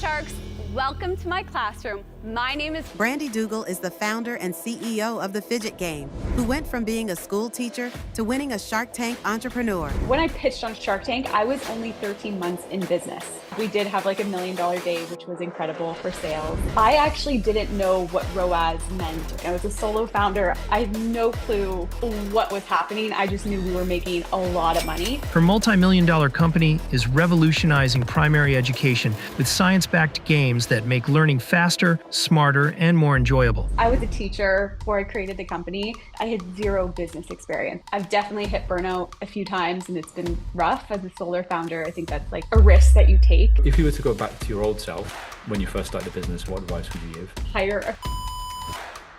Sharks, welcome to my classroom. My name is Brandi Dugal is the founder and CEO of the Fidget Game, who went from being a school teacher to winning a Shark Tank entrepreneur. When I pitched on Shark Tank, I was only 13 months in business. We did have like $1 million day, which was incredible for sales. I actually didn't know what ROAS meant. I was a solo founder. I had no clue what was happening. I just knew we were making a lot of money. Her multi-million-dollar company is revolutionizing primary education with science-backed games that make learning faster, smarter, and more enjoyable. I was a teacher before I created the company. I had zero business experience. I've definitely hit burnout a few times and it's been rough as a solo founder. I think that's like a risk that you take. If you were to go back to your old self when you first started the business, what advice would you give? Hire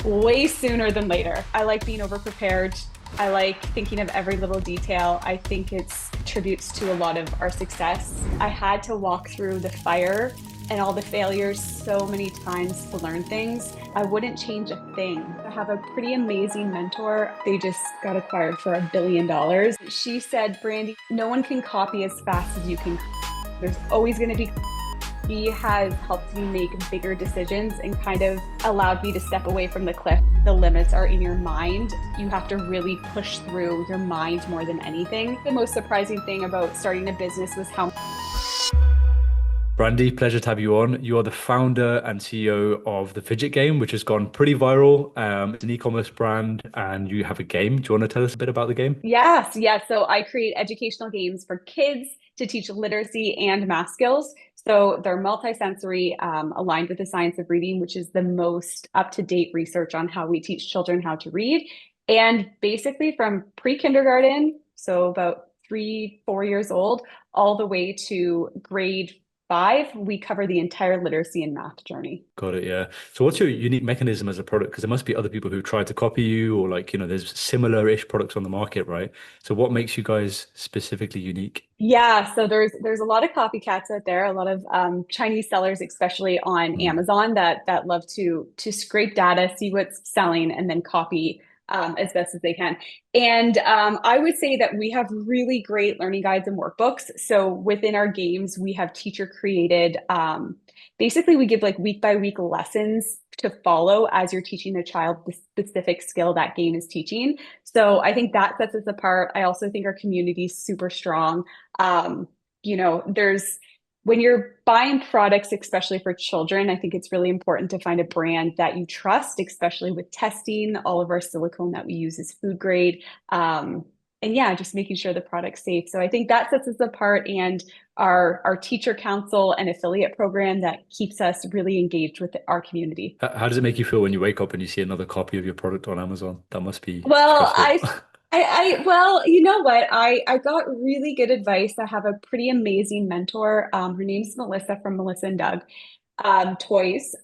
way sooner than later. I like being overprepared. I like thinking of every little detail. I think it contributes to a lot of our success. I had to walk through the fire and all the failures so many times to learn things. I wouldn't change a thing. I have a pretty amazing mentor. They just got acquired for $1 billion. She said, Brandi, no one can copy as fast as you can. There's always gonna be. He has helped me make bigger decisions and kind of allowed me to step away from the cliff. The limits are in your mind. You have to really push through your mind more than anything. The most surprising thing about starting a business was how Brandi, pleasure to have you on. You are the founder and CEO of the Fidget Game, which has gone pretty viral. It's an e-commerce brand and you have a game. Do you want to tell us a bit about the game? Yes. So I create educational games for kids to teach literacy and math skills. So they're multisensory, aligned with the science of reading, which is the most up-to-date research on how we teach children how to read. And basically from pre-kindergarten, so about 3-4 years old, all the way to grade 5, we cover the entire literacy and math journey. Got it, yeah. So what's your unique mechanism as a product? Because there must be other people who try to copy you or there's similar-ish products on the market, right? So what makes you guys specifically unique? Yeah, so there's a lot of copycats out there, a lot of Chinese sellers, especially on Amazon, that love to scrape data, see what's selling, and then copy as best as they can. And I would say that we have really great learning guides and workbooks. So within our games, we have teacher created, basically we give like week by week lessons to follow as you're teaching the child the specific skill that game is teaching. So I think that sets us apart. I also think our community is super strong. When you're buying products, especially for children, I think it's really important to find a brand that you trust, especially with testing. All of our silicone that we use is food grade. And yeah, just making sure the product's safe. So I think that sets us apart, and our teacher council and affiliate program that keeps us really engaged with our community. How does it make you feel when you wake up and you see another copy of your product on Amazon? That must be stressful. Well, you know what? I got really good advice. I have a pretty amazing mentor. Her name's Melissa from Melissa and Doug Toys.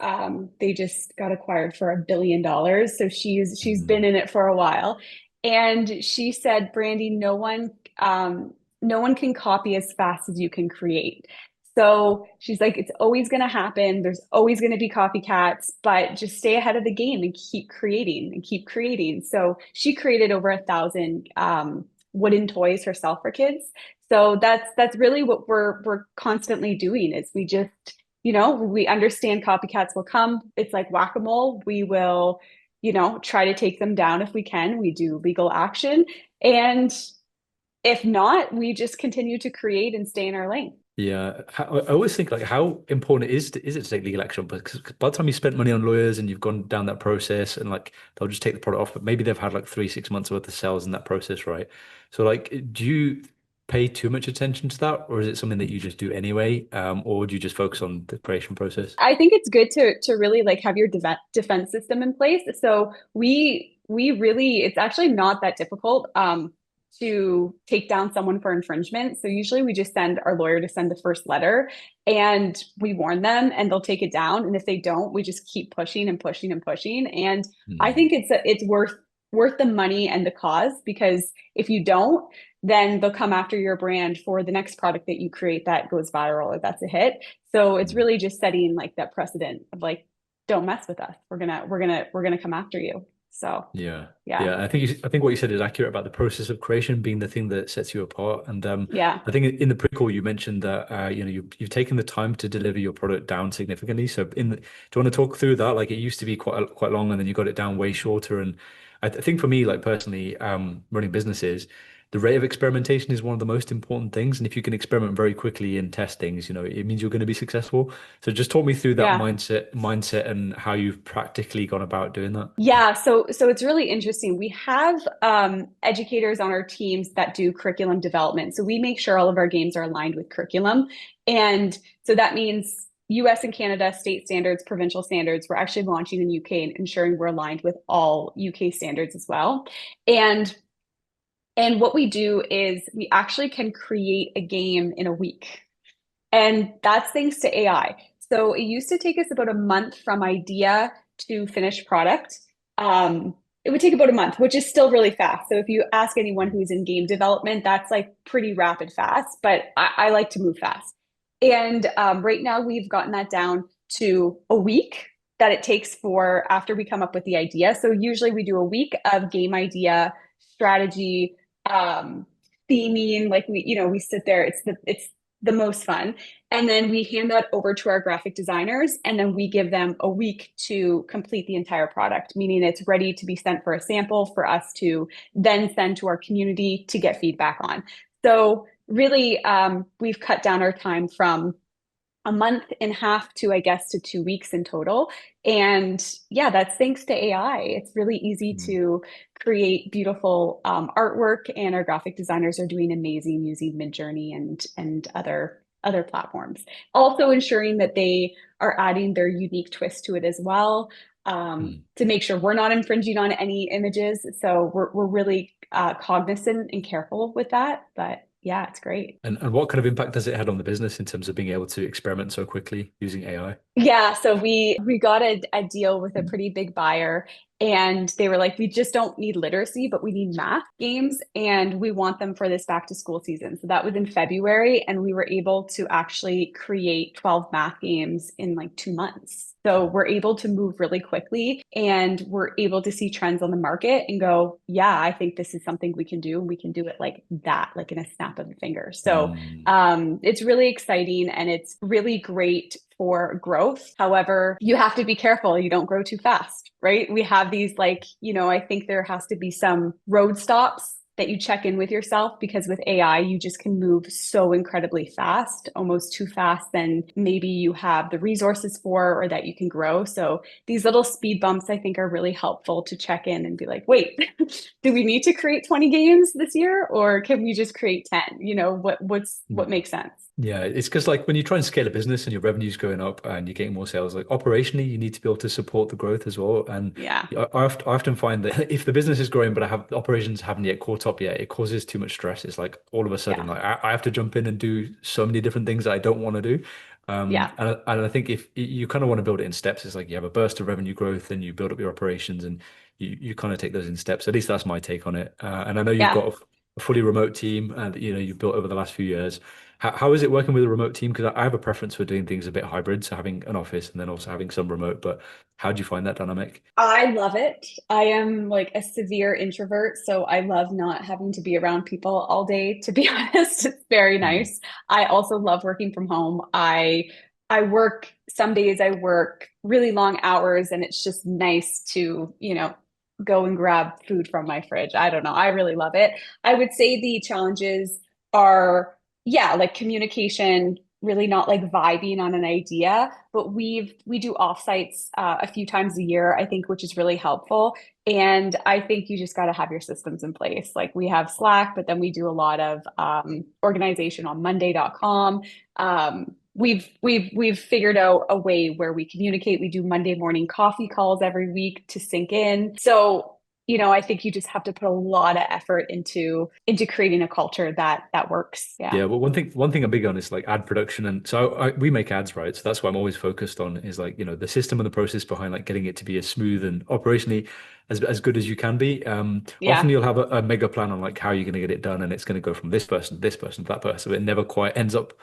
They just got acquired for $1 billion. So she's been in it for a while. And she said, Brandi, no one can copy as fast as you can create. So she's like, it's always going to happen. There's always going to be copycats, but just stay ahead of the game and keep creating and keep creating. So she created over 1,000 wooden toys herself for kids. So that's really what we're constantly doing. Is we just, we understand copycats will come. It's like whack-a-mole. We will, try to take them down if we can. We do legal action. And if not, we just continue to create and stay in our lane. Yeah, I always think how important is it to take legal action? Because by the time you spent money on lawyers and you've gone down that process, and they'll just take the product off, but maybe they've had 3-6 months worth of sales in that process, right? So do you pay too much attention to that, or is it something that you just do anyway, or do you just focus on the creation process? I think it's good to really have your defense system in place. So we really, it's actually not that difficult to take down someone for infringement. So usually we just send our lawyer to send the first letter and we warn them and they'll take it down. And if they don't, we just keep pushing and pushing and pushing. And I think it's worth the money and the cause, because if you don't, then they'll come after your brand for the next product that you create that goes viral or that's a hit. So it's really just setting that precedent of don't mess with us. We're gonna come after you. So Yeah. yeah, Yeah. I think what you said is accurate about the process of creation being the thing that sets you apart. And yeah, I think in the pre-call you mentioned that you've taken the time to deliver your product down significantly. So do you want to talk through that? Like it used to be quite long, and then you got it down way shorter. And I think for me, like personally, running businesses, the rate of experimentation is one of the most important things. And if you can experiment very quickly and test things, it means you're going to be successful. So just talk me through that yeah. mindset and how you've practically gone about doing that. Yeah, so it's really interesting. We have educators on our teams that do curriculum development. So we make sure all of our games are aligned with curriculum. And so that means US and Canada state standards, provincial standards. We're actually launching in UK and ensuring we're aligned with all UK standards as well. And and what we do is we actually can create a game in a week. And that's thanks to AI. So it used to take us about a month from idea to finished product. It would take about a month, which is still really fast. So if you ask anyone who's in game development, that's like pretty rapid fast, but I like to move fast. And right now we've gotten that down to a week that it takes for after we come up with the idea. So usually we do a week of game idea, strategy, theming, like we sit there. It's the most fun. And then we hand that over to our graphic designers, and then we give them a week to complete the entire product, meaning it's ready to be sent for a sample for us to then send to our community to get feedback on. So really, we've cut down our time from a month and a half to, I guess, to 2 weeks in total. And yeah, that's thanks to AI. It's really easy to create beautiful artwork, and our graphic designers are doing amazing using Midjourney and other platforms. Also ensuring that they are adding their unique twist to it as well, to make sure we're not infringing on any images. So we're really cognizant and careful with that. But yeah, it's great. And what kind of impact does it had on the business in terms of being able to experiment so quickly using AI? Yeah, so we got a deal with a pretty big buyer, and they were like, we just don't need literacy, but we need math games, and we want them for this back to school season. So that was in February, and we were able to actually create 12 math games in like 2 months. So we're able to move really quickly, and we're able to see trends on the market and go, yeah, I think this is something we can do. And we can do it like that, like in a snap of a finger. So it's really exciting, and it's really great for growth. However, you have to be careful you don't grow too fast, right? We have these I think there has to be some road stops that you check in with yourself, because with AI, you just can move so incredibly fast, almost too fast than maybe you have the resources for or that you can grow. So these little speed bumps, I think, are really helpful to check in and be like, wait, do we need to create 20 games this year, or can we just create 10? What makes sense? Yeah, it's because like when you try and scale a business and your revenue's going up and you're getting more sales, like operationally, you need to be able to support the growth as well. And Yeah. I often find that if the business is growing, but operations haven't yet caught up yet, it causes too much stress. It's like all of a sudden, Yeah. like I have to jump in and do so many different things that I don't want to do. Yeah. And I think if you kind of want to build it in steps, it's like you have a burst of revenue growth and you build up your operations, and you kind of take those in steps. At least that's my take on it. And I know you've Yeah. got a fully remote team that you've built over the last few years. How is it working with a remote team? Because I have a preference for doing things a bit hybrid, so having an office and then also having some remote. But how do you find that dynamic? I love it. I am like a severe introvert, so I love not having to be around people all day, to be honest. It's very Mm. nice. I also love working from home. I work some days I work really long hours, and it's just nice to, go and grab food from my fridge. I don't know. I really love it. I would say the challenges are, yeah, like communication, really not like vibing on an idea, but we do offsites a few times a year, I think, which is really helpful. And I think you just got to have your systems in place. Like we have Slack, but then we do a lot of organization on Monday.com. We've figured out a way where we communicate. We do Monday morning coffee calls every week to sync in. So, I think you just have to put a lot of effort into creating a culture that works. Yeah. Yeah, well, one thing I'm big on is like ad production, and so we make ads, right? So that's what I'm always focused on is like the system and the process behind like getting it to be as smooth and operationally as good as you can be. Often Yeah. you'll have a mega plan on like how you're going to get it done, and it's going to go from this person to that person, but it never quite ends up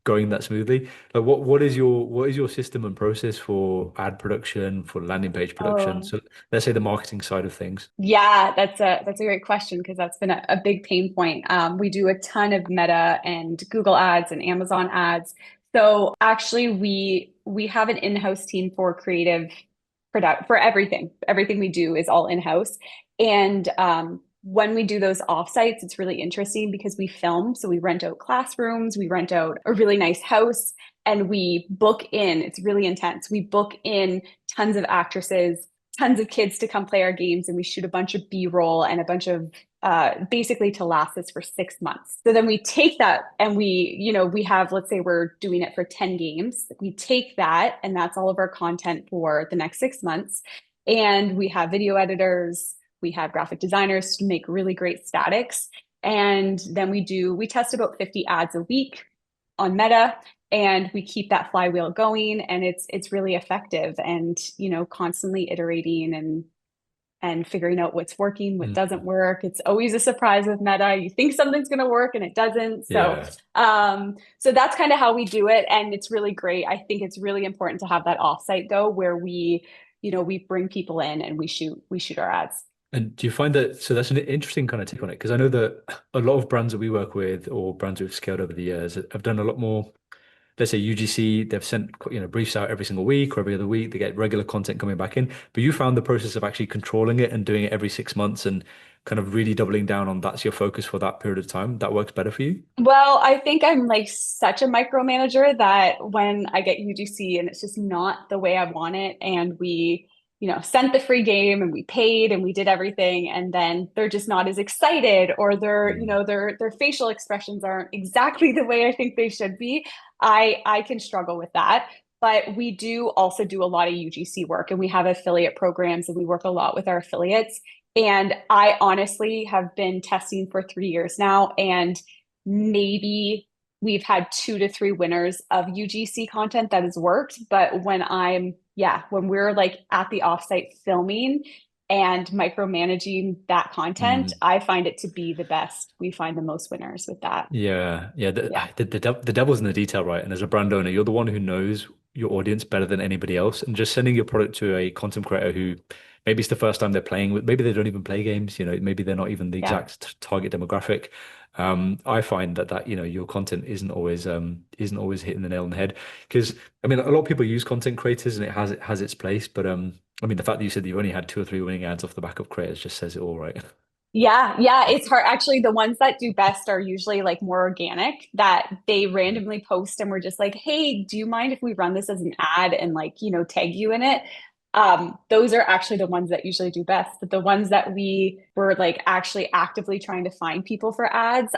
going that smoothly. Like what is your system and process for ad production, for landing page production? Oh, So let's say the marketing side of things. yeah, that's a great question because that's been a big pain point. We do a ton of Meta and Google ads and Amazon ads. So actually, we have an in-house team for creative product for everything. Everything we do is all in-house. And when we do those offsites, it's really interesting because we film. So we rent out classrooms, we rent out a really nice house, and we book in. It's really intense. We book in tons of actresses, tons of kids to come play our games, and we shoot a bunch of B-roll and a bunch of basically to last us for 6 months. So then we take that and we have, let's say we're doing it for 10 games. We take that and that's all of our content for the next 6 months. And we have video editors, we have graphic designers to make really great statics. And then we test about 50 ads a week on Meta, and we keep that flywheel going, and it's really effective, and constantly iterating and figuring out what's working, what doesn't work. It's always a surprise with Meta. You think something's going to work and it doesn't. So, Yeah. so that's kind of how we do it. And it's really great. I think it's really important to have that offsite though, where we bring people in and we shoot our ads. And do you find that, so that's an interesting kind of take on it, because I know that a lot of brands that we work with or brands we've scaled over the years have done a lot more, let's say UGC, they've sent, briefs out every single week or every other week, they get regular content coming back in. But you found the process of actually controlling it and doing it every 6 months and kind of really doubling down on that's your focus for that period of time. That works better for you? Well, I think I'm like such a micromanager that when I get UGC and it's just not the way I want it, and we, sent the free game and we paid and we did everything, and then they're just not as excited, or their facial expressions aren't exactly the way I think they should be. I can struggle with that. But we do also do a lot of UGC work, and we have affiliate programs and we work a lot with our affiliates. And I honestly have been testing for 3 years now, and maybe we've had 2 to 3 winners of UGC content that has worked. But when we're like at the offsite filming and micromanaging that content, Mm. I find it to be the best. We find the most winners with that. Yeah, yeah. Yeah. The devil's in the detail, right? And as a brand owner, you're the one who knows your audience better than anybody else. And just sending your product to a content creator who maybe it's the first time they're playing with, maybe they don't even play games, maybe they're not even the Yeah. exact target demographic. I find that your content isn't always hitting the nail on the head. Because I mean, a lot of people use content creators and it has its place, but I mean, the fact that you said that you only had 2 or 3 winning ads off the back of creators just says it all, right? Yeah, yeah, it's hard. Actually, the ones that do best are usually like more organic, that they randomly post and we're just like, hey, do you mind if we run this as an ad and like, tag you in it? Those are actually the ones that usually do best. But the ones that we were like actually actively trying to find people for ads,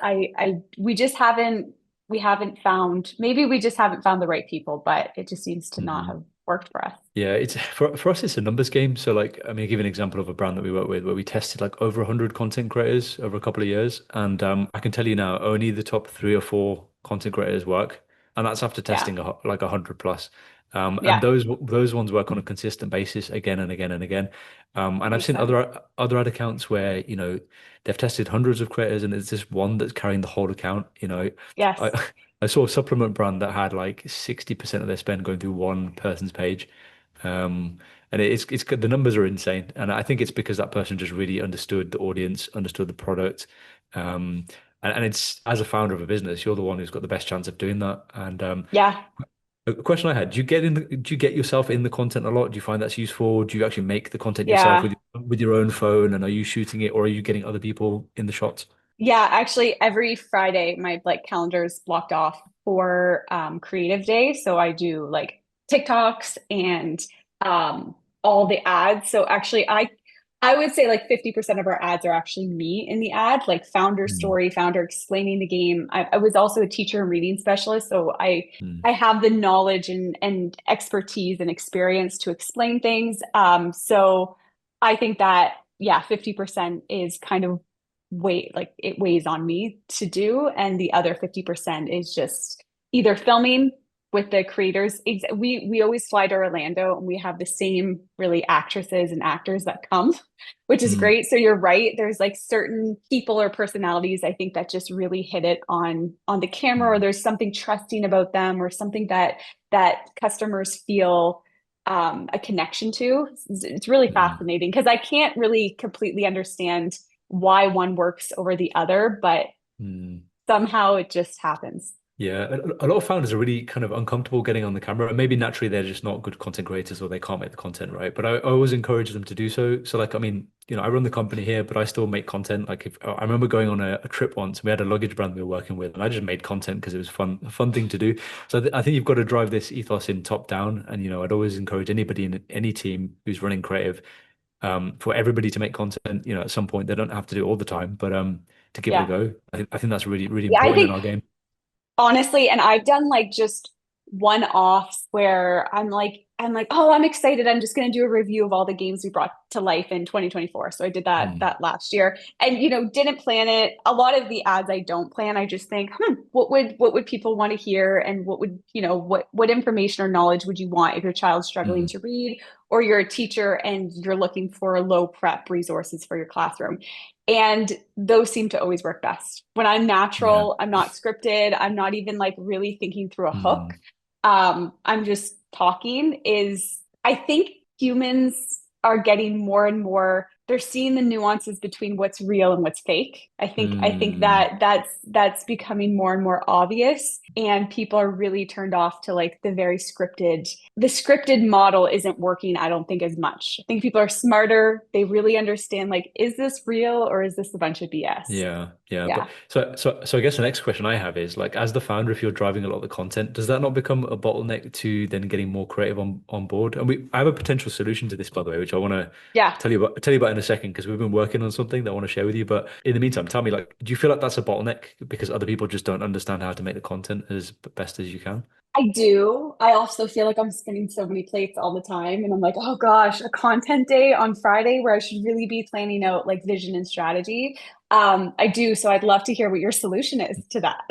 we haven't found, maybe we just haven't found the right people, but it just seems to not have worked for us. Yeah, it's for us, it's a numbers game. So like, I mean, I'll give you an example of a brand that we work with where we tested like over 100 content creators over a couple of years. And I can tell you now, only the top 3 or 4 content creators work. And that's after Yeah. testing like 100 plus. And Yeah. those ones work on a consistent basis again and again and again. And I've Makes seen sense. other ad accounts where, they've tested hundreds of creators and it's just one that's carrying the whole account. I Yes. I saw a supplement brand that had like 60% of their spend going through one person's page. And it's the numbers are insane, and I think it's because that person just really understood the audience, understood the product, and it's as a founder of a business, you're the one who's got the best chance of doing that. And Yeah. a question I had: do you get yourself in the content a lot? Do you find that's useful? Do you actually make the content yourself Yeah. with your own phone, and are you shooting it, or are you getting other people in the shots? Yeah, actually, every Friday my like calendar is blocked off for creative day. So I do like TikToks and all the ads. So actually I would say like 50% of our ads are actually me in the ad, like founder Mm, story, founder explaining the game. I was also a teacher and reading specialist, so mm, I have the knowledge and expertise and experience to explain things. So I think that yeah, 50% is kind of like it weighs on me to do, and the other 50% is just either filming with the creators. We always fly to Orlando and we have the same really actresses and actors that come, which is Mm, great. So you're right. There's like certain people or personalities I think that just really hit it on the camera, or mm, there's something trusting about them, or something that customers feel a connection to. It's really mm, fascinating because I can't really completely understand why one works over the other, but mm. somehow it just happens. Yeah, a lot of founders are really kind of uncomfortable getting on the camera, and maybe naturally they're just not good content creators or they can't make the content right. But I always encourage them to do so. So like, I mean, I run the company here, but I still make content. Like, if I remember going on a trip once, we had a luggage brand we were working with, and I just made content because it was fun, a fun thing to do. So I think you've got to drive this ethos in top down, and I'd always encourage anybody in any team who's running creative, for everybody to make content. At some point they don't have to do it all the time, but to give it a Yeah. go. I think that's really really Yeah, I important in think our game. honestly, and I've done like just one-offs where I'm like, oh, I'm excited. I'm just going to do a review of all the games we brought to life in 2024. So I did that last year, and didn't plan it. A lot of the ads I don't plan. I just think, what would people want to hear, and what information or knowledge would you want if your child's struggling Mm. to read, or you're a teacher and you're looking for low prep resources for your classroom. And those seem to always work best. When I'm Yeah. natural, I'm not scripted, I'm not even like really thinking through a hook. Mm. I'm just talking. Is I think humans are getting more and more, they're seeing the nuances between what's real and what's fake. I think Mm. that's becoming more and more obvious, and people are really turned off to like the scripted model isn't working, I don't think, as much. I think people are smarter. They really understand, like, is this real or is this a bunch of BS? Yeah, yeah. But Yeah. so I guess the next question I have is like, as the founder, if you're driving a lot of the content, does that not become a bottleneck to then getting more creative on board? And I have a potential solution to this, by the way, which I want to Yeah. tell you about in a second, because we've been working on something that I want to share with you. But in the meantime, tell me, like, do you feel like that's a bottleneck because other people just don't understand how to make the content as best as you can? I do. I also feel like I'm spinning so many plates all the time. And I'm like, oh gosh, a content day on Friday where I should really be planning out like vision and strategy. I do. So I'd love to hear what your solution is to that.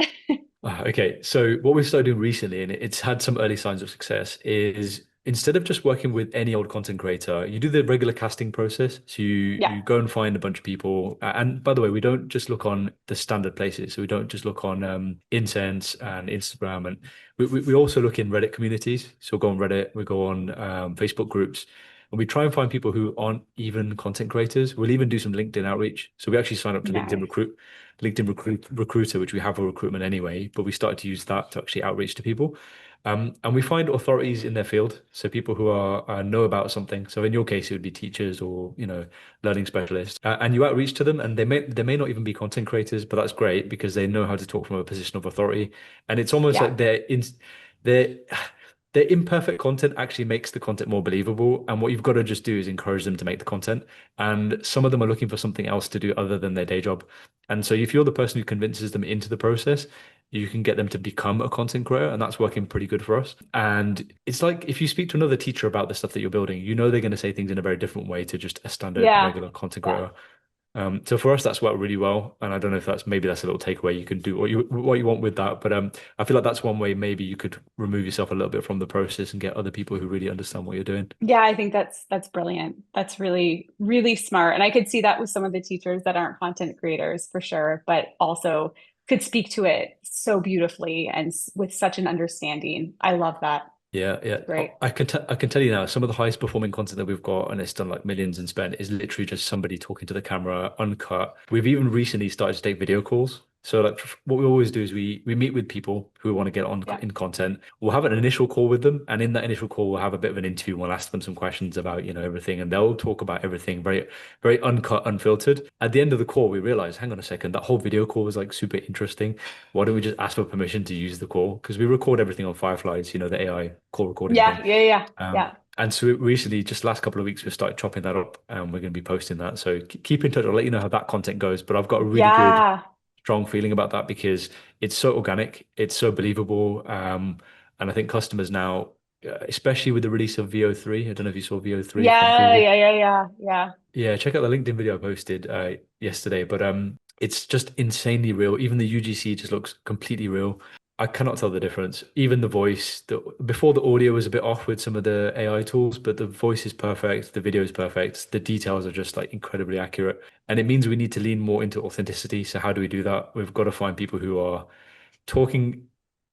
Okay, so what we've started doing recently, and it's had some early signs of success, is instead of just working with any old content creator, you do the regular casting process. So you Yeah. you go and find a bunch of people. And by the way, we don't just look on the standard places. So we don't just look on Incense and Instagram, and we also look in Reddit communities. So we go on Reddit, we go on Facebook groups, and we try and find people who aren't even content creators. We'll even do some LinkedIn outreach. So we actually sign up to Nice. Recruiter, which we have for recruitment anyway, but we started to use that to actually outreach to people. And we find authorities in their field, so people who are know about something. So in your case, it would be teachers or learning specialists, and you outreach to them, and they may not even be content creators, but that's great because they know how to talk from a position of authority, and it's almost Yeah. like their their imperfect content actually makes the content more believable. And what you've got to just do is encourage them to make the content. And some of them are looking for something else to do other than their day job. And so if you're the person who convinces them into the process, you can get them to become a content creator, and that's working pretty good for us. And it's like if you speak to another teacher about the stuff that you're building, they're going to say things in a very different way to just a standard Yeah. regular content Yeah. creator. So for us, that's worked really well, and I don't know if that's a little takeaway. You can do what you want with that, but I feel like that's one way maybe you could remove yourself a little bit from the process and get other people who really understand what you're doing. Yeah, I think that's brilliant. That's really, really smart. And I could see that with some of the teachers that aren't content creators for sure, but also could speak to it so beautifully and with such an understanding. I love that. Yeah, yeah. It's great. I can tell you now, some of the highest performing content that we've got, and it's done like millions and spent, is literally just somebody talking to the camera, uncut. We've even recently started to take video calls. So like what we always do is we meet with people who want to get on Yeah. in content. We'll have an initial call with them, and in that initial call, we'll have a bit of an interview. We'll ask them some questions about everything, and they'll talk about everything very very uncut, unfiltered. At the end of the call, we realize, hang on a second, that whole video call was like super interesting. Why don't we just ask for permission to use the call? Because we record everything on Fireflies, the AI call recording Yeah. thing. Yeah. Yeah. Um, Yeah. and so recently, just last couple of weeks, we've started chopping that up, and we're going to be posting that. So keep in touch. I'll let you know how that content goes. But I've got a really good, Yeah. strong feeling about that because it's so organic, it's so believable, and I think customers now, especially with the release of VO3, I don't know if you saw VO3 from Yeah. Google. Yeah. Yeah. Yeah. Yeah. Yeah, check out the LinkedIn video I posted yesterday. But it's just insanely real. Even the UGC just looks completely real. I cannot tell the difference. Even the voice, before the audio was a bit off with some of the AI tools, but the voice is perfect, the video is perfect, the details are just like incredibly accurate. And it means we need to lean more into authenticity. So how do we do that? We've got to find people who are talking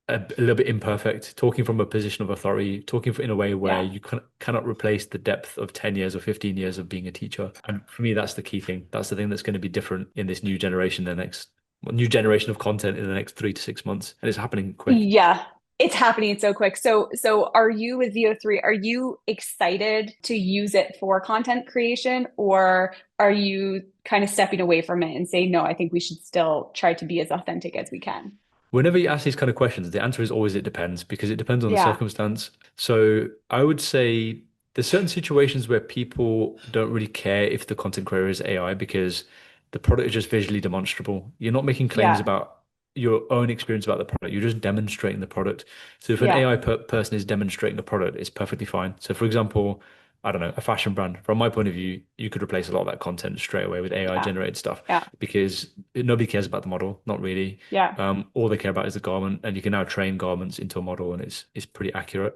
a little bit imperfect, talking from a position of authority, talking in a way where Yeah. you cannot replace the depth of 10 years or 15 years of being a teacher. And for me, that's the key thing. That's the thing that's going to be different in this new generation, the next new generation of content in the next 3 to 6 months. And it's happening quick. Yeah, it's happening so quick. So are you with VO3, are you excited to use it for content creation, or are you kind of stepping away from it and saying, no, I think we should still try to be as authentic as we can? Whenever you ask these kind of questions, the answer is always it depends because it depends on the Yeah, circumstance. So I would say there's certain situations where people don't really care if the content creator is AI because the product is just visually demonstrable. You're not making claims yeah, about your own experience about the product. You're just demonstrating the product. So if an yeah, AI person is demonstrating the product, it's perfectly fine. So for example, I don't know, a fashion brand. From my point of view, you could replace a lot of that content straight away with AI yeah, generated stuff yeah, because nobody cares about the model, not really. yeah, All they care about is the garment, and you can now train garments into a model, and it's pretty accurate.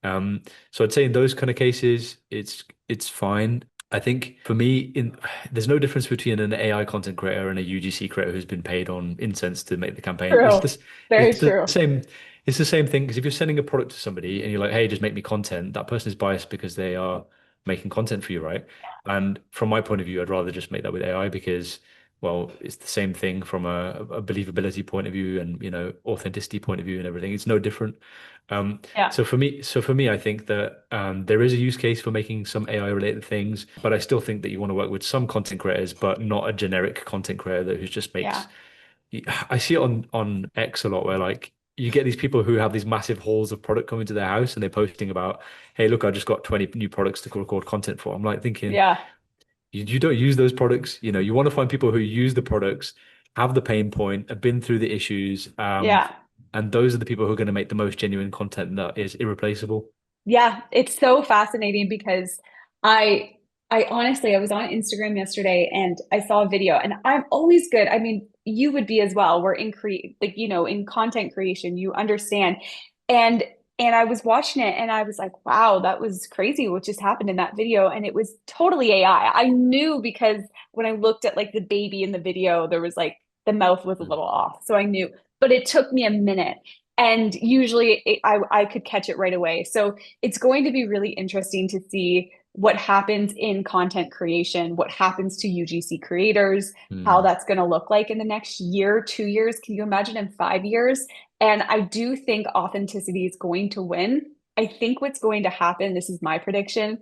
So I'd say in those kind of cases, it's fine. I think for me, there's no difference between an AI content creator and a UGC creator who's been paid on incense to make the campaign. true. Very It's the true. same. It's the same thing because if you're sending a product to somebody and you're like, "Hey, just make me content," that person is biased because they are making content for you, right? And from my point of view, I'd rather just make that with AI because well, it's the same thing from a believability point of view and authenticity point of view and everything. It's no different. Yeah, So for me, I think that there is a use case for making some AI related things, but I still think that you want to work with some content creators, but not a generic content creator that who just yeah, makes. I see it on X a lot where like you get these people who have these massive hauls of product coming to their house and they're posting about, hey, look, I just got 20 new products to record content for. I'm like thinking, yeah, you don't use those products. You want to find people who use the products, have the pain point, have been through the issues, yeah. and those are the people who are going to make the most genuine content that is irreplaceable. Yeah, it's so fascinating because I I honestly I was on Instagram yesterday and I saw a video, and I'm always good. I mean, you would be as well. We're in create like in content creation, you understand. And and I was watching it and I was like, wow, that was crazy what just happened in that video. And it was totally AI. I knew because when I looked at like the baby in the video, there was like the mouth was a Mm. little off. So I knew, but it took me a minute. And usually I could catch it right away. So it's going to be really interesting to see what happens in content creation, what happens to UGC creators, how Mm. that's going to look like in the next year, 2 years. Can you imagine in 5 years? And I do think authenticity is going to win. I think what's going to happen, this is my prediction,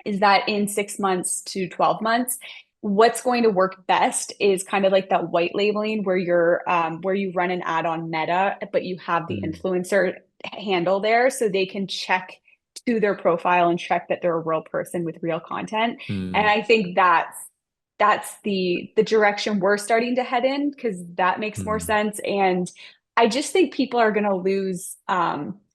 is that in 6 months to 12 months, what's going to work best is kind of like that white labeling where you run an ad on Meta, but you have the Mm. influencer handle there so they can check to their profile and check that they're a real person with real content. And Mm. I think that's the direction we're starting to head in because that makes more Mm. sense. And I just think people are going to lose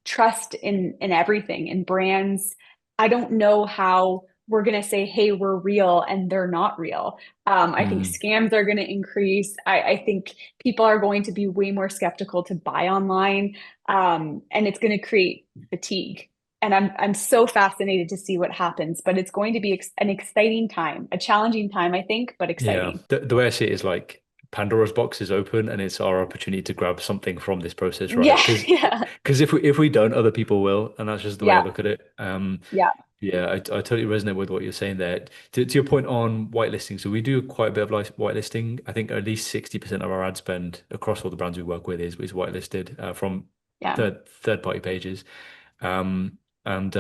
trust in everything in brands. I don't know how we're going to say, hey, we're real and they're not real. I think Mm. scams are going to increase. I think people are going to be way more skeptical to buy online, and it's going to create fatigue. And I'm so fascinated to see what happens, but it's going to be an exciting time, a challenging time, I think, but Yeah, exciting. the way I see it is like Pandora's box is open, and it's our opportunity to grab something from this process, right? Yeah, Because yeah, if we don't, other people will, and that's just the way I yeah, look at it. yeah, Yeah, I totally resonate with what you're saying there. To your point on whitelisting, so we do quite a bit of like whitelisting. I think at least 60% of our ad spend across all the brands we work with is whitelisted from yeah. third party pages. And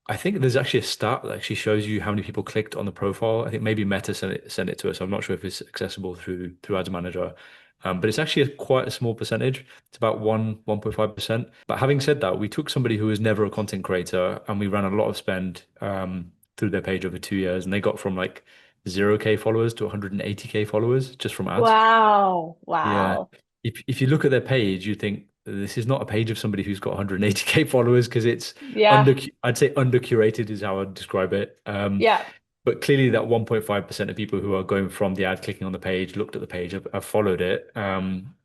I think there's actually a stat that actually shows you how many people clicked on the profile. I think maybe Meta sent it to us. I'm not sure if it's accessible through Ads Manager. But it's actually quite a small percentage. It's about 1.5%. But having said that, we took somebody who was never a content creator and we ran a lot of spend through their page over 2 years, and they got from like 0K followers to 180K followers just from ads. Wow, Yeah. wow. If you look at their page, you think this is not a page of somebody who's got 180K followers because it's Yeah, I'd say under curated is how I'd describe it. yeah, But clearly that 1.5% of people who are going from the ad, clicking on the page, looked at the page, have followed it.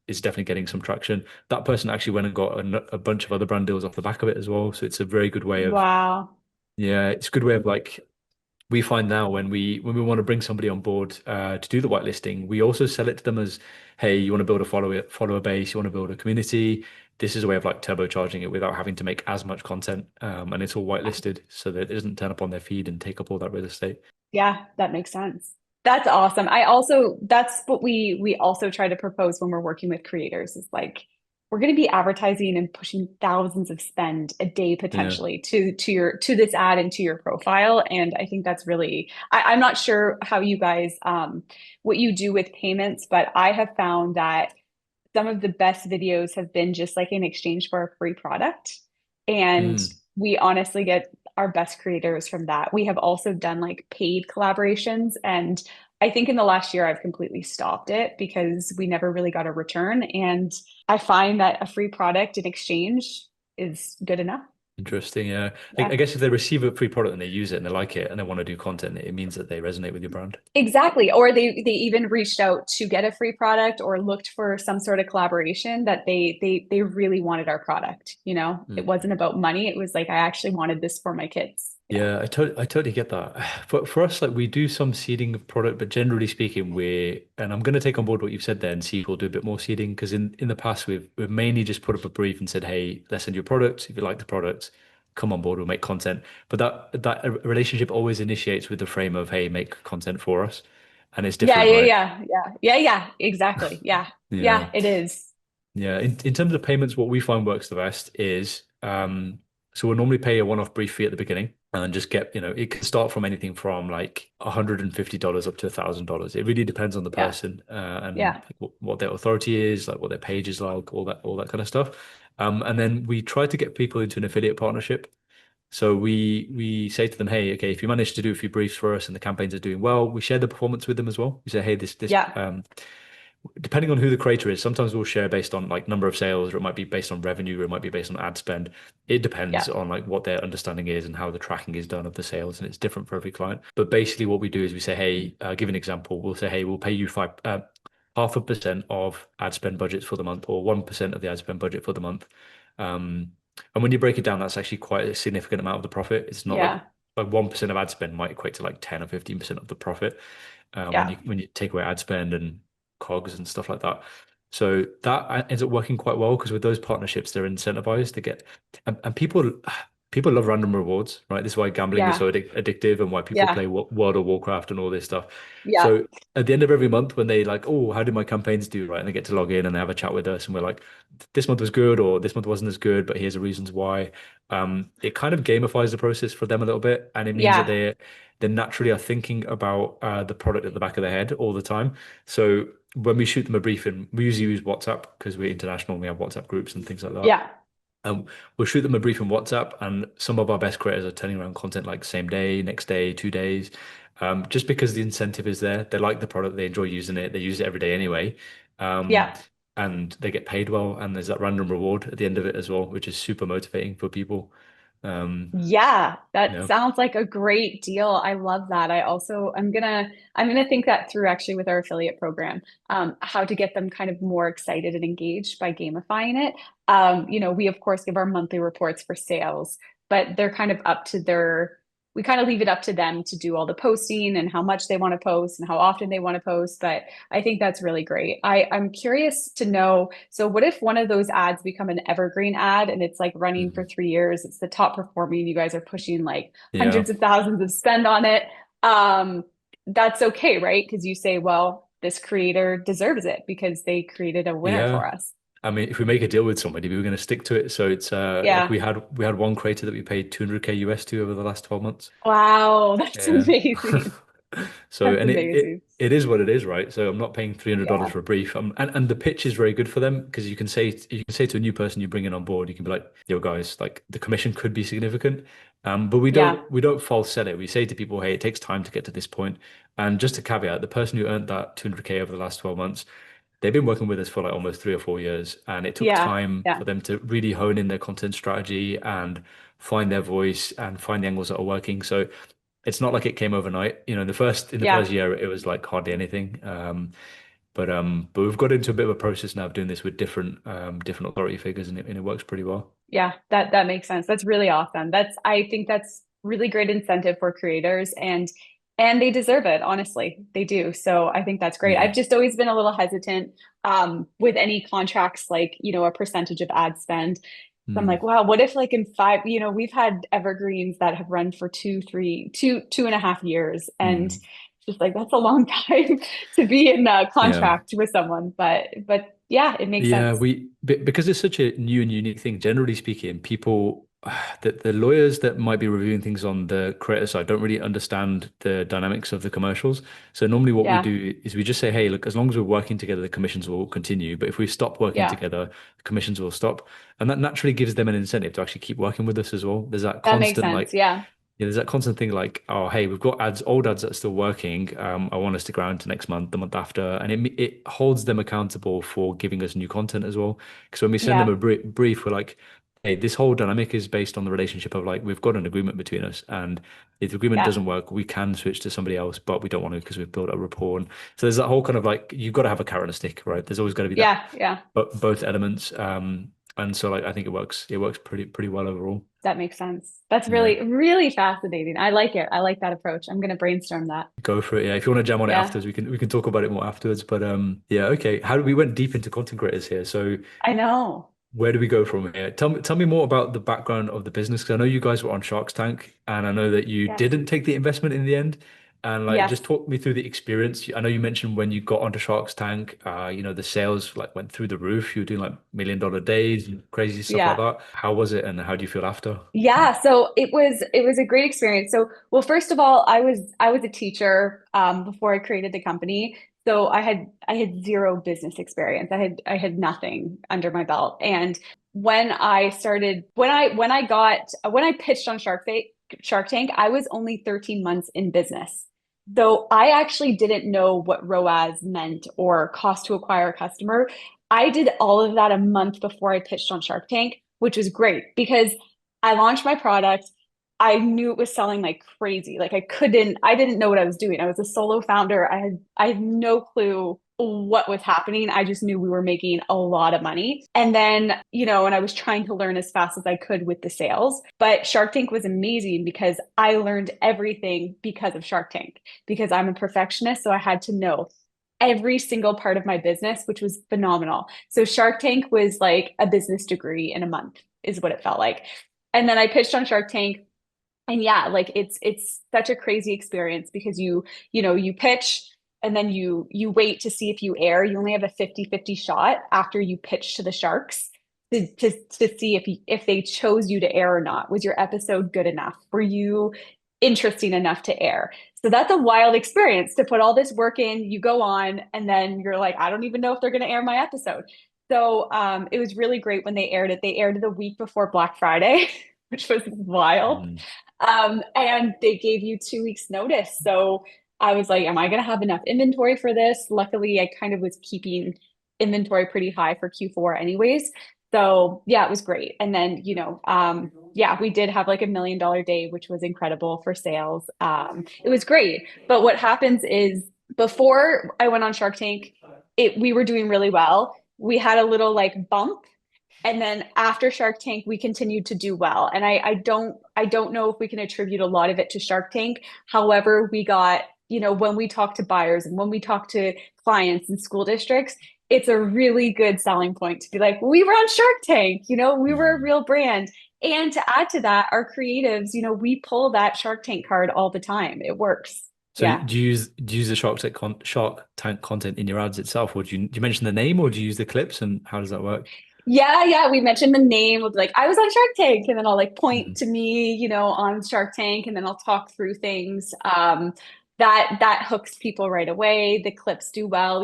is definitely getting some traction. That person actually went and got a bunch of other brand deals off the back of it as well. So it's a very good way of, Wow. yeah, it's a good way of like we find now when we want to bring somebody on board to do the whitelisting, we also sell it to them as, hey, you want to build a follower base, you want to build a community. This is a way of like turbocharging it without having to make as much content, and it's all whitelisted so that it doesn't turn up on their feed and take up all that real estate. Yeah, that makes sense. That's awesome. I also that's what we also try to propose when we're working with creators is like we're going to be advertising and pushing thousands of spend a day Yeah. potentially to this ad and to your profile. And I think that's really I'm not sure how you guys what you do with payments, but I have found that some of the best videos have been just like in exchange for a free product. And Mm. we honestly get our best creators from that. We have also done like paid collaborations. And I think in the last year, I've completely stopped it because we never really got a return. And I find that a free product in exchange is good enough. Interesting. Yeah. I Yeah. guess if they receive a free product and they use it and they like it and they want to do content, it means that they resonate with your brand. Exactly. Or they even reached out to get a free product or looked for some sort of collaboration that they really wanted our product, you know? It Mm. wasn't about money. It was like I actually wanted this for my kids. Yeah. Yeah, I totally get that. For us, like we do some seeding of product, but generally speaking, and I'm going to take on board what you've said there and see if we'll do a bit more seeding because in the past we've mainly just put up a brief and said, hey, let's send you a product. If you like the product, come on board, we'll make content. But that relationship always initiates with the frame of, hey, make content for us. And it's Yeah, different, yeah, right? yeah, yeah. Yeah, yeah, exactly. Yeah. Yeah. Yeah, it is. Yeah, in terms of payments, what we find works the best is so we'll normally pay a one-off brief fee at the beginning and just get, it can start from anything from like $150 up to $1,000. It really depends on the Yeah. person and Yeah. like what their authority is, like what their page is like, all that kind of stuff. And then we try to get people into an affiliate partnership. So we say to them, hey, okay, if you manage to do a few briefs for us and the campaigns are doing well, we share the performance with them as well. We say, hey, this Yeah. depending on who the creator is, sometimes we'll share based on like number of sales, or it might be based on revenue, or it might be based on ad spend. It depends Yeah. on like what their understanding is and how the tracking is done of the sales, and it's different for every client. But basically, what we do is we say, hey, give an example. We'll say, hey, we'll pay you 0.5% of ad spend budgets for the month, or 1% of the ad spend budget for the month. And when you break it down, that's actually quite a significant amount of the profit. It's not Yeah. like 1% of ad spend might equate to like 10 or 15% of the profit when Yeah. you take away ad spend and cogs and stuff like that. So that ends up working quite well because with those partnerships, they're incentivized to get and people love random rewards, right? This is why gambling is Yeah. so addictive and why people Yeah. play World of Warcraft and all this stuff. Yeah. So at the end of every month, when they like, oh, how did my campaigns do, right? And they get to log in and they have a chat with us, and we're like, this month was good, or this month wasn't as good, but here's the reasons why. It kind of gamifies the process for them a little bit, and it means that Yeah. they naturally are thinking about the product at the back of their head all the time. So when we shoot them a briefing, we usually use WhatsApp because we're international and we have WhatsApp groups and things like that. Yeah. We'll shoot them a brief on WhatsApp, and some of our best creators are turning around content like same day, next day, 2 days, just because the incentive is there. They like the product, they enjoy using it, they use it every day anyway, um, Yeah. and they get paid well, and there's that random reward at the end of it as well, which is super motivating for people. Yeah, that Yeah. sounds like a great deal. I love that. I also I'm gonna think that through actually with our affiliate program, how to get them kind of more excited and engaged by gamifying it. We of course give our monthly reports for sales, but they're kind of up to we kind of leave it up to them to do all the posting and how much they want to post and how often they want to post. But I think that's really great. I'm curious to know, so what if one of those ads become an evergreen ad and it's like running for Mhm. 3 years? It's the top performing. You guys are pushing like Yeah. hundreds of thousands of spend on it. That's okay, right? Because you say, well, this creator deserves it because they created a winner Yeah. for us. I mean, if we make a deal with somebody, we were going to stick to it. So it's like Yeah. we had one creator that we paid 200K US to over the last 12 months. Wow, that's Yeah. amazing. So, That's and it, it amazing. it is what it is, right? So I'm not paying $300 Yeah. for a brief. And the pitch is very good for them because you can say to a new person you bring in on board, you can be like, yo guys, like the commission could be significant. But we Yeah. don't false sell it. We say to people, hey, it takes time to get to this point. And just a caveat, the person who earned that 200K over the last 12 months, they've been working with us for like almost 3 or 4 years, and it took Yeah. time Yeah. for them to really hone in their content strategy and find their voice and find the angles that are working. So it's not like it came overnight. In the first Yeah. year, it was like hardly anything. But we've got into a bit of a process now of doing this with different authority figures, and it works pretty well. Yeah, that makes sense. That's really awesome. I think that's really great incentive for creators, and they deserve it, honestly. They do. So I think that's great. Yeah. I've just always been a little hesitant with any contracts, like, a percentage of ad spend. So I'm like, Mm. wow, what if like in five, we've had evergreens that have run for 2.5 years. And Mm. just like that's a long time to be in a Yeah. contract with someone. But yeah, it makes Yeah, sense. because it's such a new and unique thing, generally speaking, people the lawyers that might be reviewing things on the creator side don't really understand the dynamics of the commercials. So normally what we Yeah, do is we just say, hey, look, as long as we're working together, the commissions will continue. But if we stop working yeah, together, the commissions will stop. And that naturally gives them an incentive to actually keep working with us as well. There's that that makes constant sense. like Yeah, there's that constant thing like, oh, hey, we've got old ads that are still working. I want us to ground to next month, the month after, and it holds them accountable for giving us new content as well. Because when we send them yeah, a brief, we're like, hey, this whole dynamic is based on the relationship of like we've got an agreement between us, and if the agreement yeah, doesn't work, we can switch to somebody else, but we don't want to because we've built a rapport. And so there's that whole kind of like you've got to have a carrot and a stick, right? There's always got to be that, yeah, yeah. but both elements. And so like I think it works. It works pretty well overall. That makes sense. That's Yeah. really, really fascinating. I like it. I like that approach. I'm going to brainstorm that. Go for it. Yeah. If you want to jam on it Yeah, afterwards, we can talk about it more afterwards. But yeah, okay. How do we went deep into content creators here? So I know. where do we go from here? Tell me more about the background of the business because I know you guys were on Shark's Tank and I know that you Yes, didn't take the investment in the end. And like yes, just talk me through the experience. I know you mentioned when you got onto Shark's Tank, the sales like went through the roof. You were doing like $1 million days, and crazy stuff like yeah. that. How was it and how do you feel after? Yeah, so it was a great experience. So, well, first of all, I was a teacher before I created the company. So I had zero business experience. I had nothing under my belt. And when I pitched on Shark Tank, I was only 13 months in business. So I actually didn't know what ROAS meant or cost to acquire a customer. I did all of that a month before I pitched on Shark Tank, which was great because I launched my product. I knew it was selling like crazy. Like I didn't know what I was doing. I was a solo founder. I had no clue what was happening. I just knew we were making a lot of money. And then, and I was trying to learn as fast as I could with the sales. But Shark Tank was amazing because I learned everything because of Shark Tank, because I'm a perfectionist. So I had to know every single part of my business, which was phenomenal. So Shark Tank was like a business degree in a month, is what it felt like. And then I pitched on Shark Tank. And yeah, like it's such a crazy experience because you pitch and then you wait to see if you air. You only have a 50-50 shot after you pitch to the sharks to see if they chose you to air or not. Was your episode good enough? Were you interesting enough to air? So that's a wild experience to put all this work in. You go on and then you're like, I don't even know if they're going to air my episode. So it was really great when they aired it. They aired it a week before Black Friday, which was wild. Mm. And they gave you 2 weeks notice. So I was like, am I going to have enough inventory for this? Luckily, I kind of was keeping inventory pretty high for Q4 anyways. So yeah, it was great. And then, yeah, we did have like $1 million day, which was incredible for sales. It was great. But what happens is before I went on Shark Tank, we were doing really well. We had a little like bump, and then after Shark Tank, we continued to do well. And I don't know if we can attribute a lot of it to Shark Tank. However, we got, when we talk to buyers and when we talk to clients and school districts, it's a really good selling point to be like, we were on Shark Tank, we were a Mm. real brand. And to add to that, our creatives, we pull that Shark Tank card all the time. It works. So Yeah. do you use the Shark Tank content in your ads itself, or do you mention the name, or do you use the clips, and how does that work? Yeah, yeah. We mentioned the name of like, I was on Shark Tank, and then I'll like point Mhm. to me, on Shark Tank, and then I'll talk through things. That hooks people right away. The clips do well.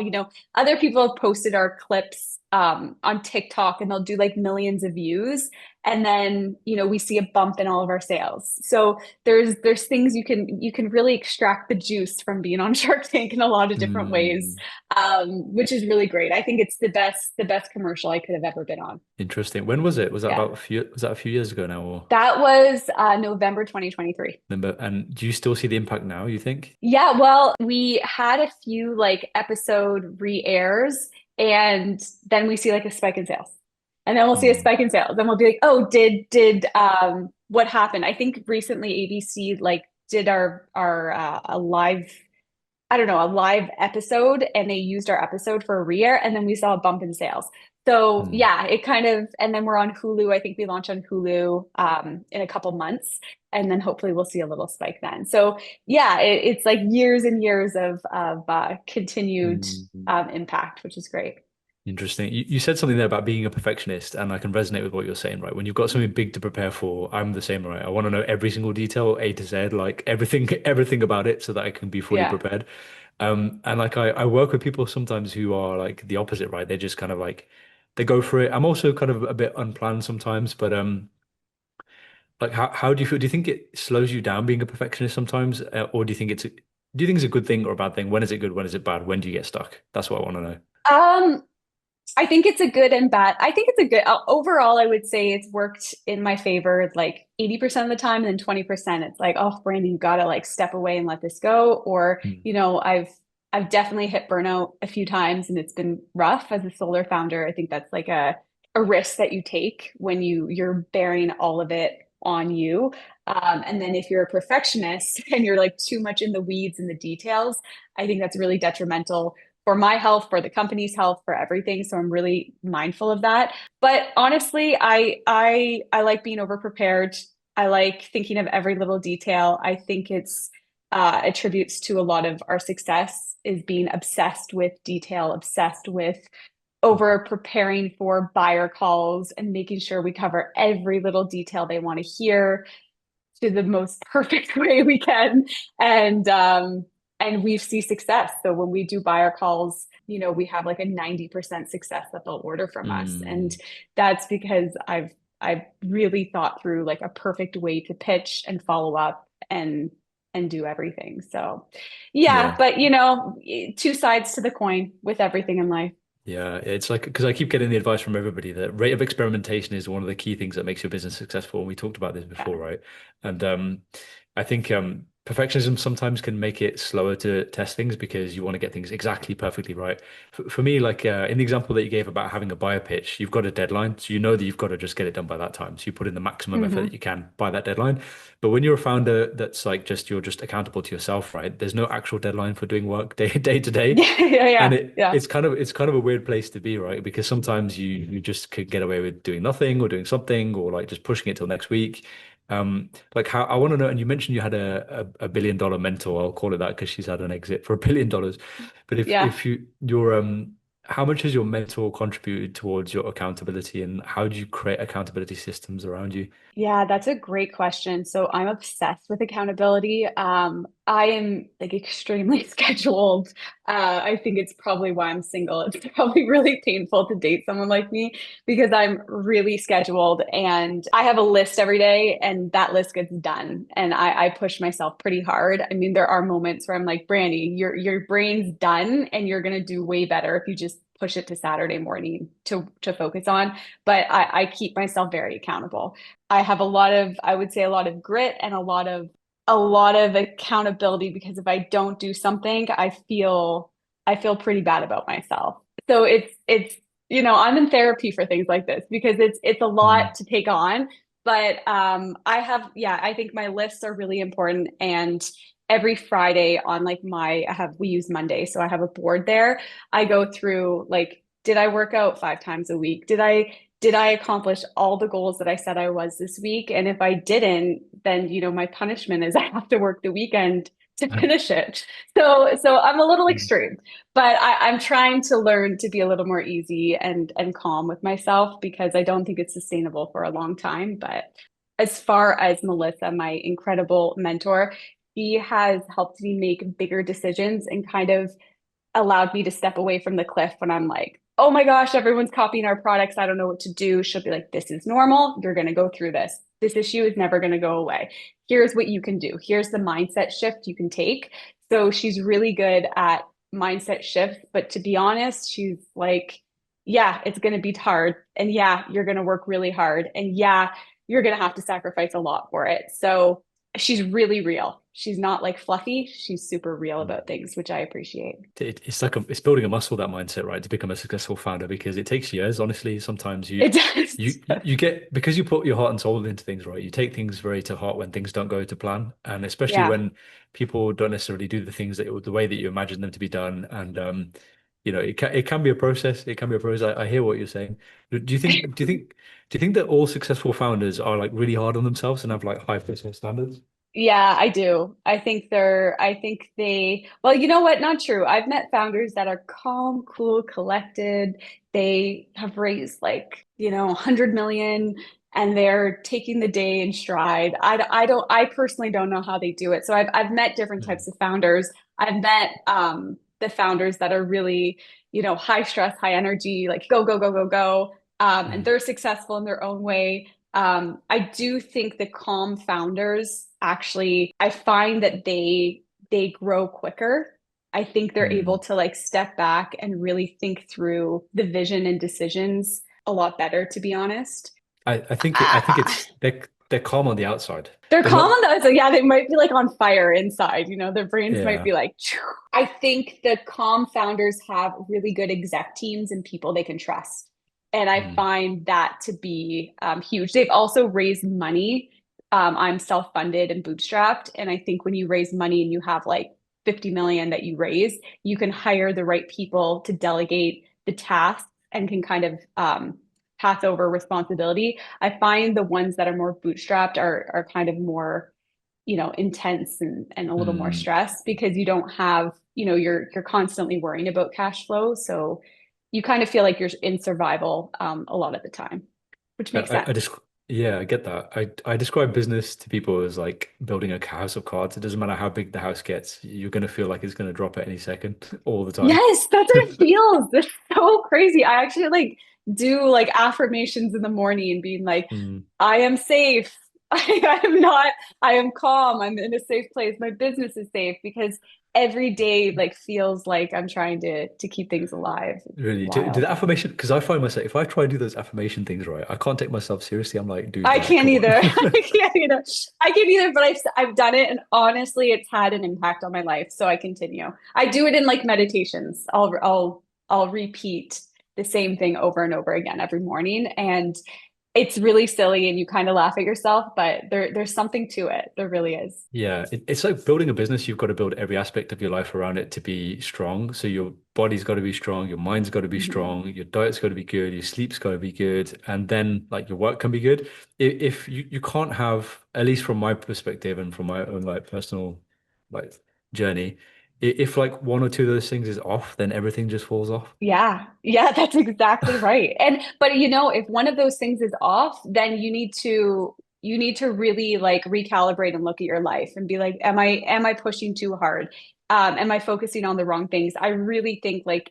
Other people have posted our clips on TikTok, and they'll do like millions of views. And then, we see a bump in all of our sales. So there's things you can really extract the juice from being on Shark Tank in a lot of different ways, Mm, which is really great. I think it's the best commercial I could have ever been on. interesting. When was it? Yeah. Was that a few years ago now or That was November 2023. remember? And do you still see the impact now, you think? Yeah, well, we had a few like episode re-airs, and then we see like a spike in sales. And then we'll see a Mm, spike in sales. And we'll be like, oh, did what happened? I think recently ABC like did our a live, I don't know, a live episode, and they used our episode for a re-air, and then we saw a bump in sales. So mm. yeah, it kind of, and then we're on Hulu. I think we launch on Hulu in a couple months, and then hopefully we'll see a little spike then. So yeah, it's like years and years of continued Mm. impact, which is great. Interesting. You said something there about being a perfectionist, and I can resonate with what you're saying, right? When you've got something big to prepare for, I'm the same, right? I want to know every single detail, A to Z, like everything, everything about it, so that I can be fully Yeah. prepared. And like I work with people sometimes who are like the opposite, right? They just kind of like they go for it. I'm also kind of a bit unplanned sometimes, but like how do you feel? Do you think it slows you down being a perfectionist sometimes, or do you think it's a good thing or a bad thing? When is it good? When is it bad? When do you get stuck? That's what I want to know. Um, I think it's a good and bad. I think it's a good, overall, I would say it's worked in my favor like 80% of the time, and then 20% it's like, oh, Brandi, you gotta like step away and let this go. Or, Mm, I've definitely hit burnout a few times, and it's been rough as a solar founder. I think that's like a risk that you take when you're bearing all of it on you. And then if you're a perfectionist and you're like too much in the weeds and the details, I think that's really detrimental for my health, for the company's health, for everything. So I'm really mindful of that. But honestly, I like being over prepared. I like thinking of every little detail. I think it's attributes to a lot of our success is being obsessed with detail, obsessed with over preparing for buyer calls and making sure we cover every little detail they want to hear to the most perfect way we can. And we see success. So when we do buyer calls, we have like a 90% success that they'll order from us. And mm, that's because I've really thought through like a perfect way to pitch and follow up and do everything. So yeah, yeah. but two sides to the coin with everything in life. Yeah, it's like because I keep getting the advice from everybody that rate of experimentation is one of the key things that makes your business successful. And we talked about this before, Yeah. right? And I think perfectionism sometimes can make it slower to test things because you want to get things exactly perfectly right. For me, like in the example that you gave about having a buyer pitch, you've got a deadline, so you know that you've got to just get it done by that time. So you put in the maximum effort that Hmm. you can by that deadline. But when you're a founder, that's like just you're just accountable to yourself, right? There's no actual deadline for doing work day to day. Yeah, yeah, And yeah, it yeah. it's kind of a weird place to be, right? Because sometimes you just could get away with doing nothing or doing something or like just pushing it till next week. Like how I want to know, and you mentioned you had a billion dollar mentor. I'll call it that because she's had an exit for $1 billion. But Yeah. if your how much has your mentor contributed towards your accountability, and how do you create accountability systems around you? Yeah, that's a great question. So I'm obsessed with accountability. I am like extremely scheduled. I think it's probably why I'm single. It's probably really painful to date someone like me because I'm really scheduled, and I have a list every day, and that list gets done. And I push myself pretty hard. I mean, there are moments where I'm like, Brandi, your brain's done, and you're gonna do way better if you just push it to Saturday morning to focus on. But I keep myself very accountable. I have a lot of, I would say a lot of grit and a lot of accountability, because if I don't do something, I feel pretty bad about myself. So I'm in therapy for things like this because it's a Mm, lot to take on. But I think my lists are really important. And every Friday on like we use Monday. So I have a board there. I go through like, did I work out 5 times a week? Did I accomplish all the goals that I said I was this week? And if I didn't, then my punishment is I have to work the weekend to finish it. So I'm a little mm, extreme, but I'm trying to learn to be a little more easy and calm with myself, because I don't think it's sustainable for a long time. But as far as Melissa, my incredible mentor, she has helped me make bigger decisions and kind of allowed me to step away from the cliff when I'm like, oh my gosh, everyone's copying our products. I don't know what to do. She'll be like, this is normal. You're going to go through this. This issue is never going to go away. Here's what you can do. Here's the mindset shift you can take. So she's really good at mindset shifts. But to be honest, she's like, yeah, it's going to be hard. And yeah, you're going to work really hard. And yeah, you're going to have to sacrifice a lot for it. So she's really real. She's not like fluffy. She's super real about things, which I appreciate. It's like it's building a muscle, that mindset, right, to become a successful founder, because it takes years. Honestly, sometimes It does. you get, because you put your heart and soul into things, right? You take things very to heart when things don't go to plan, and especially Yeah. when people don't necessarily do the things the way that you imagine them to be done. And it can be a process. It can be a process. I hear what you're saying. Do you think that all successful founders are like really hard on themselves and have like high personal standards? Yeah, I do. I think well, you know what? Not true. I've met founders that are calm, cool, collected. They have raised like, 100 million and they're taking the day in stride. I personally don't know how they do it. So I've met different Mm. types of founders. I've met the founders that are really, high stress, high energy, like go, go, go, go, go. And Mm. they're successful in their own way. I do think the calm founders actually, I find that they grow quicker. I think they're able Mm. to like step back and really think through the vision and decisions a lot better, to be honest. I think it's they're calm on the outside. They're They're calm not. on the outside. Yeah, they might be like on fire inside. Their brains might Yeah. be like, "Phew." I think the calm founders have really good exec teams and people they can trust. And I Mm. find that to be huge. They've also raised money. I'm self-funded and bootstrapped. And I think when you raise money and you have like 50 million that you raise, you can hire the right people to delegate the tasks and can kind of pass over responsibility. I find the ones that are more bootstrapped are kind of more, intense and a little more Mm. stressed because you don't have, you're constantly worrying about cash flow. So you kind of feel like you're in survival a lot of the time, which makes I sense. just Yeah, I get that. I describe business to people as like building a house of cards. It doesn't matter how big the house gets, you're gonna feel like it's gonna drop at any second all the time. Yes, that's what it feels. It's so crazy. I actually like do like affirmations in the morning and being like, Mm. I am safe. I am not, I am calm. I'm in a safe place. My business is safe because every day like feels like I'm trying to keep things alive. It's Really, do wild. the affirmation, because I find myself, if I try to do those affirmation things right, I can't take myself seriously. I'm like, dude, I like, can't come on. either. I can't either. I can't either, but I've done it and honestly it's had an impact on my life. So I continue. I do it in like meditations. I'll repeat the same thing over and over again every morning. And it's really silly and you kind of laugh at yourself, but there's something to it. There really is. Yeah, it's like building a business. You've got to build every aspect of your life around it to be strong. So your body's got to be strong, your mind's got to be Mhm. strong, your diet's got to be good, your sleep's got to be good, and then like your work can be good. If you can't have, at least from my perspective and from my own like personal like journey, if like one or two of those things is off, then everything just falls off. Yeah. Yeah, that's exactly right. But if one of those things is off, then you need to really like recalibrate and look at your life and be like, am I pushing too hard? Am I focusing on the wrong things? I really think like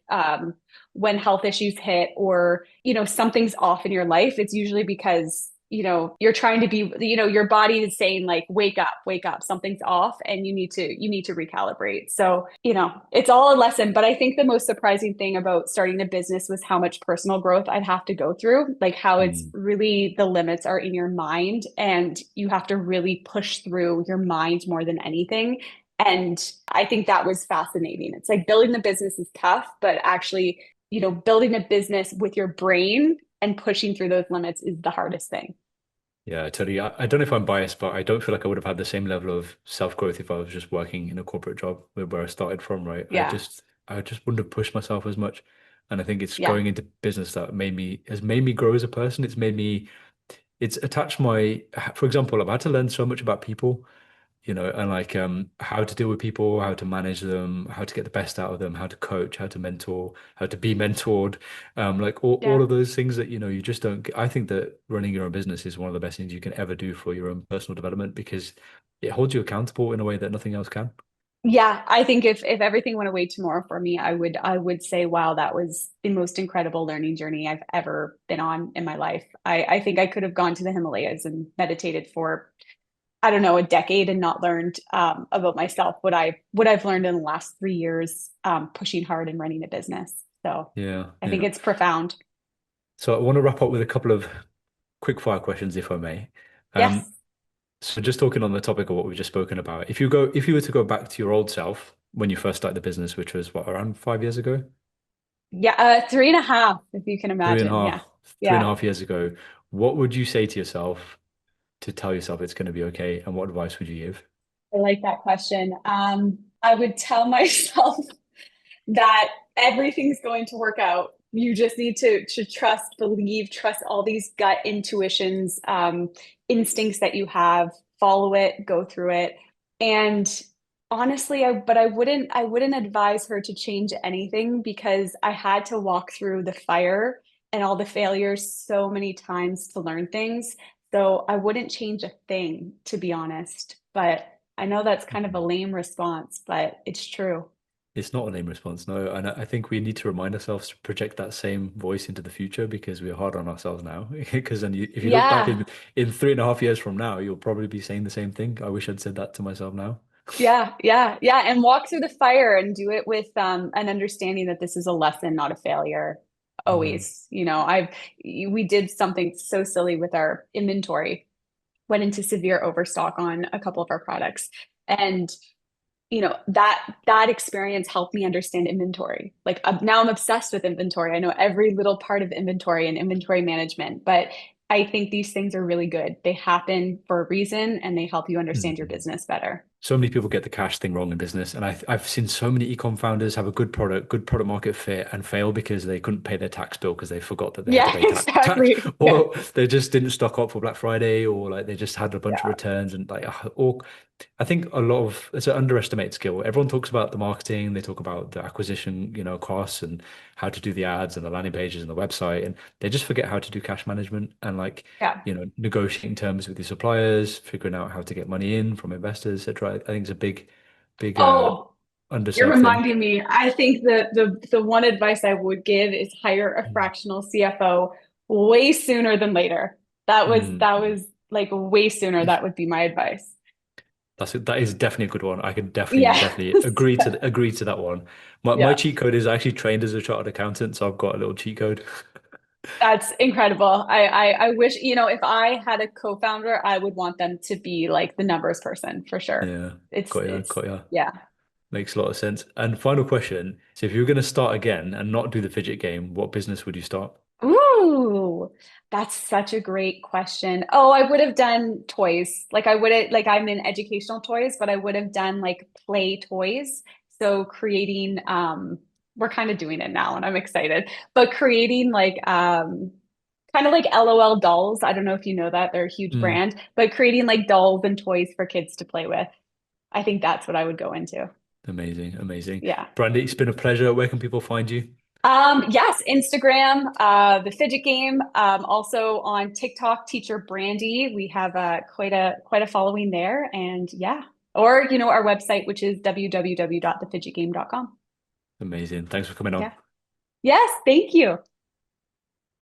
when health issues hit or, something's off in your life, it's usually because you're trying to be, your body is saying like wake up, something's off and you need to recalibrate. So it's all a lesson, but I think the most surprising thing about starting a business was how much personal growth I'd have to go through, like how it's Mm. really the limits are in your mind and you have to really push through your mind more than anything. And I think that was fascinating. It's like building the business is tough, but actually, building a business with your brain and pushing through those limits is the hardest thing. Yeah, totally. I don't know if I'm biased, but I don't feel like I would have had the same level of self-growth if I was just working in a corporate job where I started from, right? Yeah. I just wouldn't have pushed myself as much. And I think it's Yeah. going into business that has made me grow as a person. It's attached for example, I've had to learn so much about people, and like how to deal with people, how to manage them, how to get the best out of them, how to coach, how to mentor, how to be mentored, like all Yeah. of those things that you just don't get. I think that running your own business is one of the best things you can ever do for your own personal development because it holds you accountable in a way that nothing else can. Yeah, I think if everything went away tomorrow for me, I would say, wow, that was the most incredible learning journey I've ever been on in my life. I think I could have gone to the Himalayas and meditated for, I don't know, a decade and not learned about myself what I've learned in the last 3 years pushing hard and running a business. So Yeah, I think yeah. it's profound. So I want to wrap up with a couple of quick fire questions, if I may. Yes. Um, so just talking on the topic of what we've just spoken about, if you were to go back to your old self when you first started the business, which was what, around 5 years ago? Yeah, 3.5, if you can Three and a imagine. Yeah. half, three and a Yeah. half years ago, what would you say to yourself to tell yourself it's going to be okay? And what advice would you give? I like that question. I would tell myself that everything's going to work out. You just need to trust, believe, trust all these gut intuitions, instincts that you have, follow it, go through it. And honestly, I wouldn't advise her to change anything because I had to walk through the fire and all the failures so many times to learn things. So I wouldn't change a thing, to be honest. But I know that's kind of a lame response, but it's true. It's not a lame response, no. And I think we need to remind ourselves to project that same voice into the future because we're hard on ourselves now. Because then if you look back Yeah. in 3.5 years from now, you'll probably be saying the same thing. I wish I'd said that to myself now. Yeah, yeah, yeah. And walk through the fire and do it with an understanding that this is a lesson, not a failure. Mm, Always, we did something so silly with our inventory, went into severe overstock on a couple of our products. And that experience helped me understand inventory. Like now I'm obsessed with inventory. I know every little part of inventory and inventory management, but I think these things are really good. They happen for a reason and they help you understand your mm. business better. So many people get the cash thing wrong in business, and I've seen so many ecom founders have a good product market fit, and fail because they couldn't pay their tax bill because they forgot that they had to Yeah, pay tax, exactly. Yeah. or they just didn't stock up for Black Friday, or like they just had a bunch of Yeah. returns, and like, or I think a lot of it's an underestimated skill. Everyone talks about the marketing, they talk about the acquisition, costs and how to do the ads and the landing pages and the website, and they just forget how to do cash management and like Yeah. negotiating terms with your suppliers, figuring out how to get money in from investors, etc. I think it's a big Oh, you're underserved thing. reminding me. I think the one advice I would give is hire a Mm. fractional CFO way sooner than later. That was Mm. that was like way sooner. That would be my advice. That is definitely a good one. I can Yeah. definitely agree to that one. My Yeah. cheat code is I actually trained as a chartered accountant, so I've got a little cheat code. That's incredible. I wish, if I had a co-founder, I would want them to be like the numbers person for sure. Yeah, It's got ya, it's got ya. yeah. Makes a lot of sense. And final question. So if you were going to start again and not do the fidget game, what business would you start? Ooh, that's such a great question. Oh, I would have done toys. Like I would have, like I'm in educational toys, but I would have done like play toys. So creating, we're kind of doing it now and I'm excited, but creating like kind of like LOL dolls. I don't know if you know that, they're a huge Mm, brand, but creating like dolls and toys for kids to play with. I think that's what I would go into. amazing, amazing. Yeah. Brandy, it's been a pleasure. Where can people find you? Yes, Instagram, the Fidget Game, also on TikTok, Teacher Brandy. We have quite a following there, and yeah, or our website, which is www.thefidgetgame.com. Amazing. Thanks for coming on. Yeah. Yes, thank you.